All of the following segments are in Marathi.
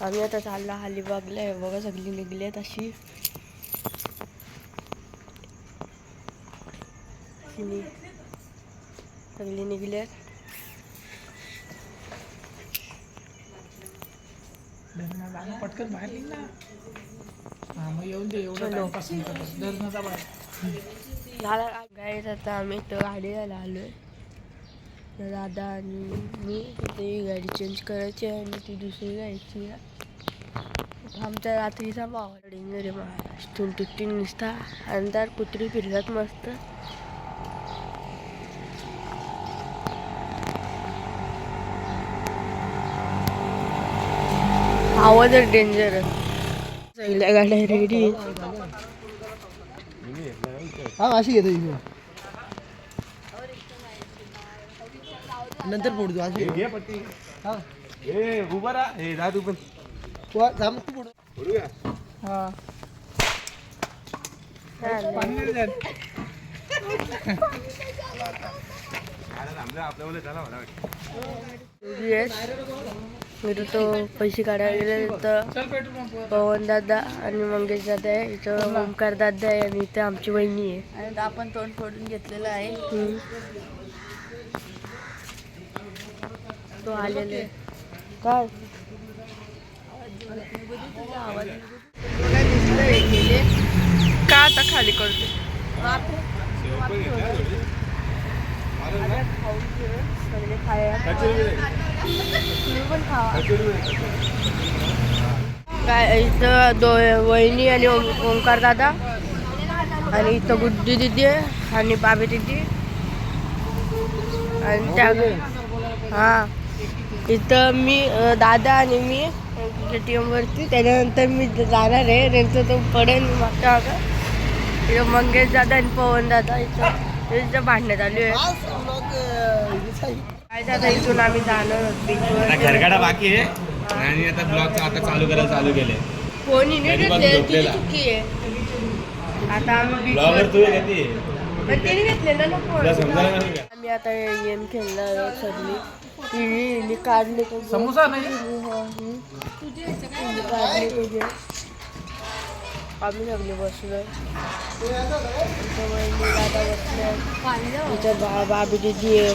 आम्ही आता चालला अलिबागला आहे बघा, सगळी निघली आहेत अशी सगळी निघली आहेत. पटकन बाहेर निघ ना. मग येऊन दे, एवढं टाइमपास धरणाचा बाहेर झाला गाईत. आता आम्ही तर गाडी घ्यायला आलोय, दादा आणि मी. ती गाडी चेंज करायची आहे आणि ती दुसरी घ्यायची आहे. आमच्या रात्रीचा माहोल डेंजर महाराष्ट्र तुट्टी नुसता अंधार, कुत्री फिरतात मस्त. आवाज डेंजर. सगळ्या गाड्या रेडी. अशी घेतो नंतर फोडतो. अशी घे पट्टी. उभा राहा. हे जा तू पण. मी तो पैसे काढायला गेले तर पवन दादा आणि मंगेश दादा आहे, इथं ओमकार दादा आहे आणि इथं आमची वहिनी आहे. आणि आपण तोंड फोडून घेतलेलं आहे. तो आलेले काय का आता खाली करते. काय इथं वहिनी आणि ओंकार दादा आणि इथं गुड्डी दिदी आहे आणि बाबी दिदी आणि त्या हा इथं मी दादा आणि मी KTM वरती. त्याच्यानंतर मी जाणार आहे, त्यांचं तो पडेल मागच्या मागं. इथं मंगेश दादा आणि पवन दादा इथं भांडण्यात आली आहे. काय दादा इथून आम्ही जाणार आहोत बीचवर. घरगाडा बाकी आहे आणि आता ब्लॉग आता चालू केले. कोणी नाही घेतले, चुकी आहे. आता आम्ही ब्लॉगर तू घेते पण तिने घेतलेलं ना फोन. समजायला नाही का? आम्ही आता गेम खेळणार सगळी. टी काढले तो समोसा नाही. काढले तुझे. आम्ही सगळे बसलोय. दादा बसले. इथं बाबी दिदी आहे,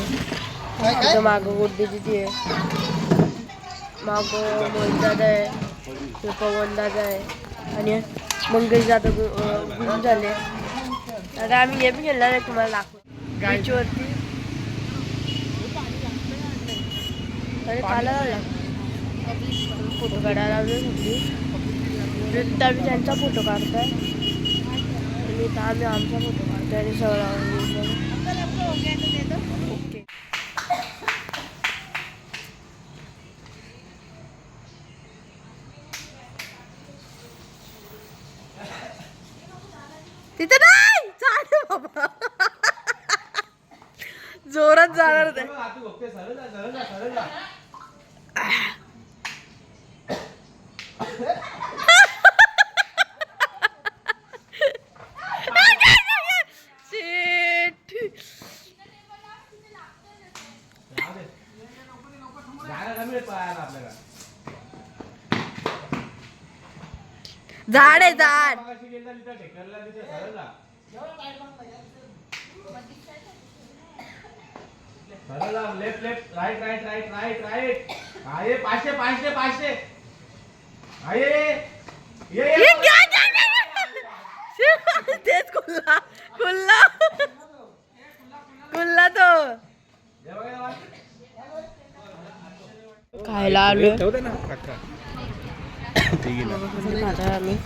इथं मागं गुड्डी दिदी आहे, मागं मोहित दादा आहे, पवन दादा आहे आणि मंगेश दादा गुरु झाले. आता आम्ही गेम खेळणार आहे, तुम्हाला दाखवू बीचवरती. अरे काला फोटो काढायला लागलो सगळी. आम्ही त्यांचा फोटो काढतोय आणि इथं आम्ही आमचा फोटो काढतोय आणि सगळं ओके. तिथं नाही चालेल बाबा, जोरात जाणार ते. झाड आहे झाड. Left left right right right right right. आहे 500 500 500. आहे तेच कुल्ला कुल्ला कुल्ला तो खायला आलो. ठेवते ना. आम्ही